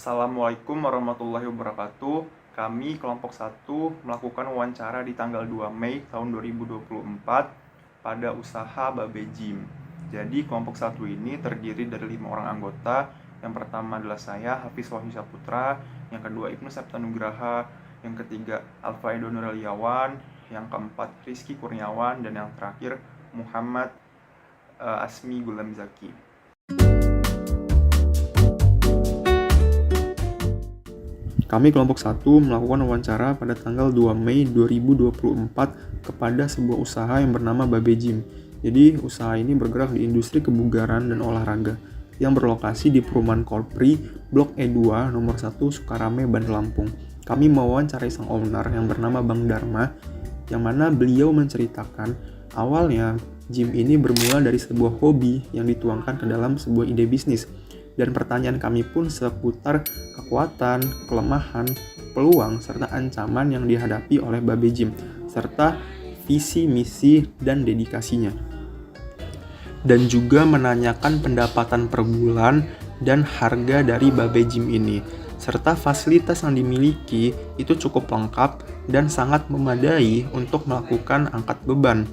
Assalamualaikum warahmatullahi wabarakatuh. Kami kelompok 1 melakukan wawancara di tanggal 2 Mei tahun 2024 pada usaha Babe Gym. Jadi kelompok 1 ini terdiri dari 5 orang anggota. Yang pertama adalah saya, Hafiz Wahyu Saputra. Yang kedua Ibnu Septanugraha. Yang ketiga Alfa Edo Nuraliawan. Yang keempat Rizky Kurniawan. Dan yang terakhir Muhammad Asmi Gulam Zaki. Kami kelompok 1 melakukan wawancara pada tanggal 2 Mei 2024 kepada sebuah usaha yang bernama Babe Gym. Jadi usaha ini bergerak di industri kebugaran dan olahraga yang berlokasi di Perumahan Korpri, Blok E2, nomor 1, Sukarame, Bandar Lampung. Kami mewawancarai sang owner yang bernama Bang Dharma, yang mana beliau menceritakan awalnya gym ini bermula dari sebuah hobi yang dituangkan ke dalam sebuah ide bisnis. Dan pertanyaan kami pun seputar kekuatan, kelemahan, peluang, serta ancaman yang dihadapi oleh Babe Gym, serta visi, misi, dan dedikasinya. Dan juga menanyakan pendapatan per bulan dan harga dari Babe Gym ini, serta fasilitas yang dimiliki itu cukup lengkap dan sangat memadai untuk melakukan angkat beban.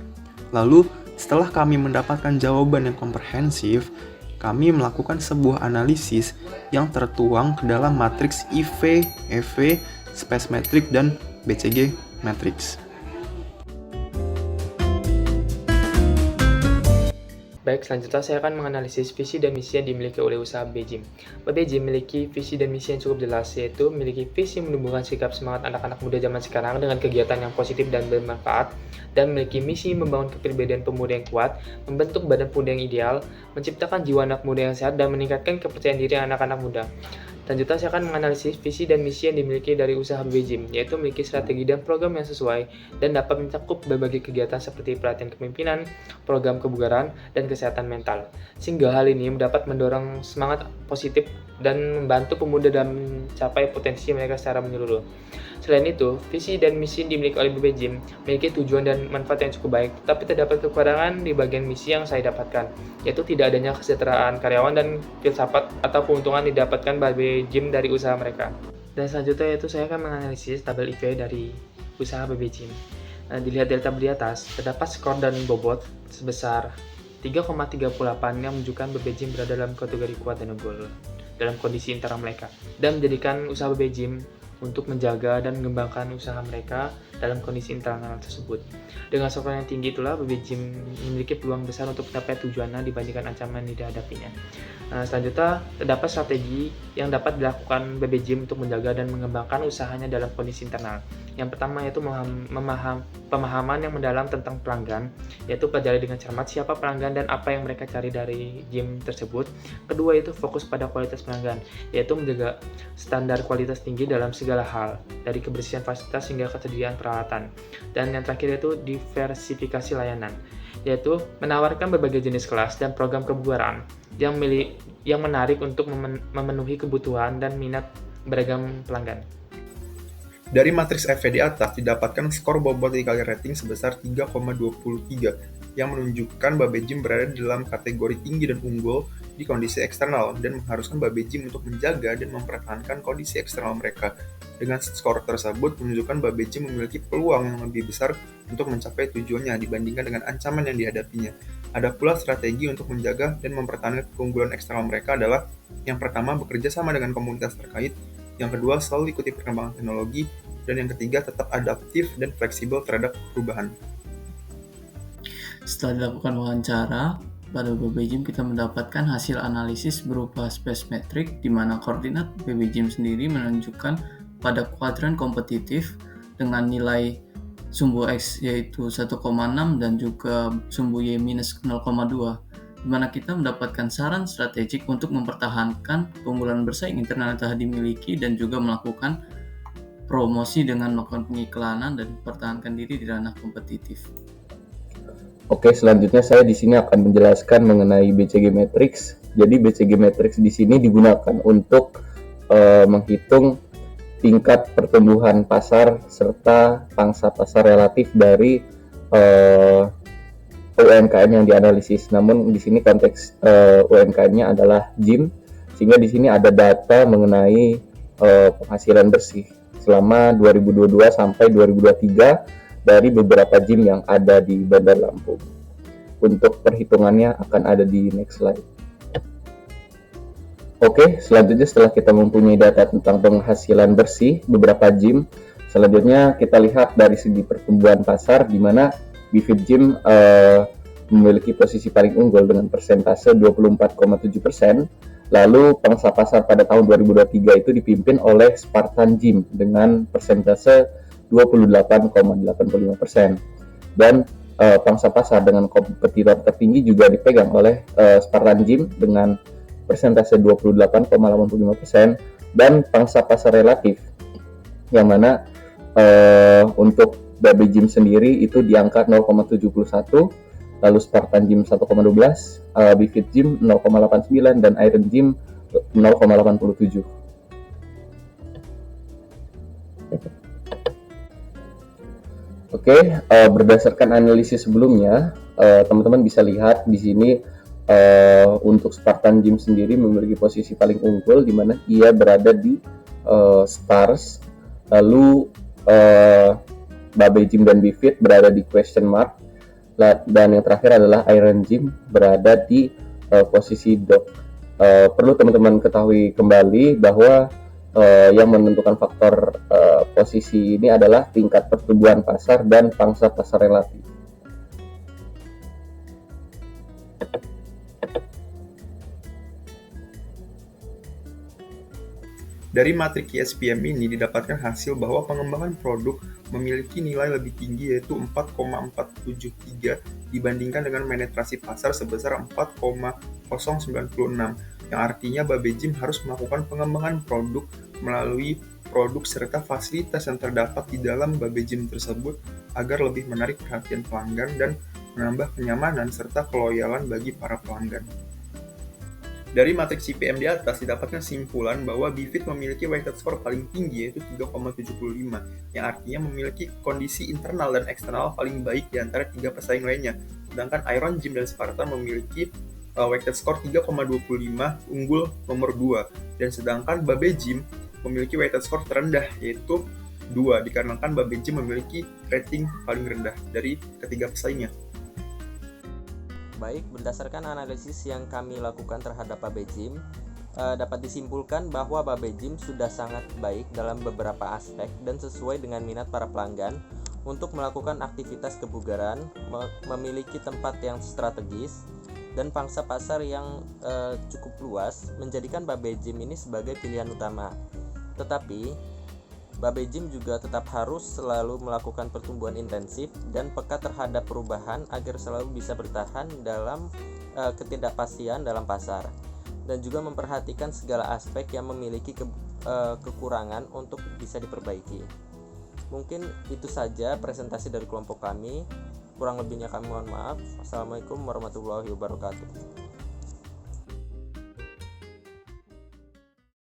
Lalu, setelah kami mendapatkan jawaban yang komprehensif, kami melakukan sebuah analisis yang tertuang ke dalam matriks IV, EV, Space Matrix, dan BCG Matrix. Baik, selanjutnya saya akan menganalisis visi dan misi yang dimiliki oleh usaha Babe Gym. Babe Gym memiliki visi dan misi yang cukup jelas, yaitu memiliki visi menumbuhkan sikap semangat anak-anak muda zaman sekarang dengan kegiatan yang positif dan bermanfaat, dan memiliki misi membangun kepribadian pemuda yang kuat, membentuk badan pemuda yang ideal, menciptakan jiwa anak muda yang sehat, dan meningkatkan kepercayaan diri anak-anak muda. Selanjutnya saya akan menganalisis visi dan misi yang dimiliki dari usaha Babe Gym, yaitu memiliki strategi dan program yang sesuai dan dapat mencakup berbagai kegiatan seperti pelatihan kepemimpinan, program kebugaran, dan kesehatan mental. Sehingga hal ini dapat mendorong semangat positif dan membantu pemuda dalam mencapai potensi mereka secara menyeluruh. Selain itu, visi dan misi yang dimiliki oleh Babe Gym memiliki tujuan dan manfaat yang cukup baik, tetapi terdapat kekurangan di bagian misi yang saya dapatkan, yaitu tidak adanya kesejahteraan karyawan dan filsafat atau keuntungan didapatkan Babe Gym dari usaha mereka. Dan selanjutnya yaitu saya akan menganalisis tabel IV dari usaha Babe Gym. Dilihat dari tabel di atas, terdapat skor dan bobot sebesar 3,38 yang menunjukkan Babe Gym berada dalam kategori kuat dan unggul dalam kondisi internal mereka, dan menjadikan usaha Babe Gym untuk menjaga dan mengembangkan usaha mereka dalam kondisi internal tersebut. Dengan skor yang tinggi itulah Babe Gym memiliki peluang besar untuk mencapai tujuannya dibandingkan ancaman yang dihadapinya. Selanjutnya, terdapat strategi yang dapat dilakukan Babe Gym untuk menjaga dan mengembangkan usahanya dalam kondisi internal. Yang pertama yaitu pemahaman yang mendalam tentang pelanggan, yaitu pelajari dengan cermat siapa pelanggan dan apa yang mereka cari dari gym tersebut. Kedua yaitu fokus pada kualitas pelanggan, yaitu menjaga standar kualitas tinggi dalam segala hal, dari kebersihan fasilitas hingga ketersediaan peralatan. Dan yang terakhir yaitu diversifikasi layanan, yaitu menawarkan berbagai jenis kelas dan program kebugaran yang menarik untuk memenuhi kebutuhan dan minat beragam pelanggan. Dari matriks EV di atas didapatkan skor bobot dikali rating sebesar 3,23 yang menunjukkan Babe Gym berada dalam kategori tinggi dan unggul di kondisi eksternal dan mengharuskan Babe Gym untuk menjaga dan mempertahankan kondisi eksternal mereka. Dengan skor tersebut menunjukkan Babe Gym memiliki peluang yang lebih besar untuk mencapai tujuannya dibandingkan dengan ancaman yang dihadapinya. Ada pula strategi untuk menjaga dan mempertahankan keunggulan eksternal mereka adalah yang pertama bekerja sama dengan komunitas terkait, yang kedua selalu ikuti perkembangan teknologi, dan yang ketiga tetap adaptif dan fleksibel terhadap perubahan. Setelah dilakukan wawancara, pada Babe Gym kita mendapatkan hasil analisis berupa Space Matrix di mana koordinat Babe Gym sendiri menunjukkan pada kuadran kompetitif dengan nilai sumbu X yaitu 1,6 dan juga sumbu Y minus 0,2, di mana kita mendapatkan saran strategik untuk mempertahankan keunggulan bersaing internal yang telah dimiliki dan juga melakukan promosi dengan melakukan pengiklanan dan mempertahankan diri di ranah kompetitif. Oke, selanjutnya saya di sini akan menjelaskan mengenai BCG Matrix. Jadi BCG Matrix di sini digunakan untuk menghitung tingkat pertumbuhan pasar serta pangsa pasar relatif dari UMKM yang dianalisis. Namun di sini konteks UMKM-nya adalah gym sehingga di sini ada data mengenai penghasilan bersih selama 2022 sampai 2023 dari beberapa gym yang ada di Bandar Lampung. Untuk perhitungannya akan ada di next slide. Oke, selanjutnya setelah kita mempunyai data tentang penghasilan bersih beberapa gym, selanjutnya kita lihat dari segi pertumbuhan pasar, di mana BeFit Gym memiliki posisi paling unggul dengan persentase 24,7%. Lalu pangsa pasar pada tahun 2023 itu dipimpin oleh Spartan Gym dengan persentase 28,85%. Dan pangsa pasar dengan kompetitor tertinggi juga dipegang oleh Spartan Gym dengan persentase 28,85%, dan pangsa pasar relatif yang mana untuk Babe Gym sendiri itu di angka 0,71, lalu Spartan Gym 1,12, BeFit Gym 0,89, dan Iron Gym 0,87. Oke, berdasarkan analisis sebelumnya, teman-teman bisa lihat di sini untuk Spartan Gym sendiri memiliki posisi paling unggul, di mana ia berada di stars, lalu Babe Gym dan BeFit berada di question mark, dan yang terakhir adalah Iron Gym berada di posisi dog. Perlu teman-teman ketahui kembali bahwa yang menentukan faktor posisi ini adalah tingkat pertumbuhan pasar dan pangsa pasar relatif. Dari matriks ISPM ini didapatkan hasil bahwa pengembangan produk memiliki nilai lebih tinggi, yaitu 4,473 dibandingkan dengan penetrasi pasar sebesar 4,096, yang artinya Babe Gym harus melakukan pengembangan produk melalui produk serta fasilitas yang terdapat di dalam Babe Gym tersebut agar lebih menarik perhatian pelanggan dan menambah kenyamanan serta keloyalan bagi para pelanggan. Dari matriks CPM di atas didapatkan kesimpulan bahwa BeFit memiliki weighted score paling tinggi, yaitu 3,75, yang artinya memiliki kondisi internal dan eksternal paling baik di antara 3 pesaing lainnya. Sedangkan Iron Gym dan Spartan memiliki weighted score 3,25, unggul nomor 2, dan sedangkan Babe Gym memiliki weighted score terendah, yaitu 2, dikarenakan Babe Gym memiliki rating paling rendah dari ketiga pesaingnya. Baik, berdasarkan analisis yang kami lakukan terhadap Babe Gym, dapat disimpulkan bahwa Babe Gym sudah sangat baik dalam beberapa aspek dan sesuai dengan minat para pelanggan untuk melakukan aktivitas kebugaran, memiliki tempat yang strategis, dan pangsa pasar yang cukup luas, menjadikan Babe Gym ini sebagai pilihan utama. Tetapi Babe Gym juga tetap harus selalu melakukan pertumbuhan intensif dan peka terhadap perubahan agar selalu bisa bertahan dalam ketidakpastian dalam pasar, dan juga memperhatikan segala aspek yang memiliki kekurangan untuk bisa diperbaiki. Mungkin itu saja presentasi dari kelompok kami. Kurang lebihnya kami mohon maaf. Assalamualaikum warahmatullahi wabarakatuh.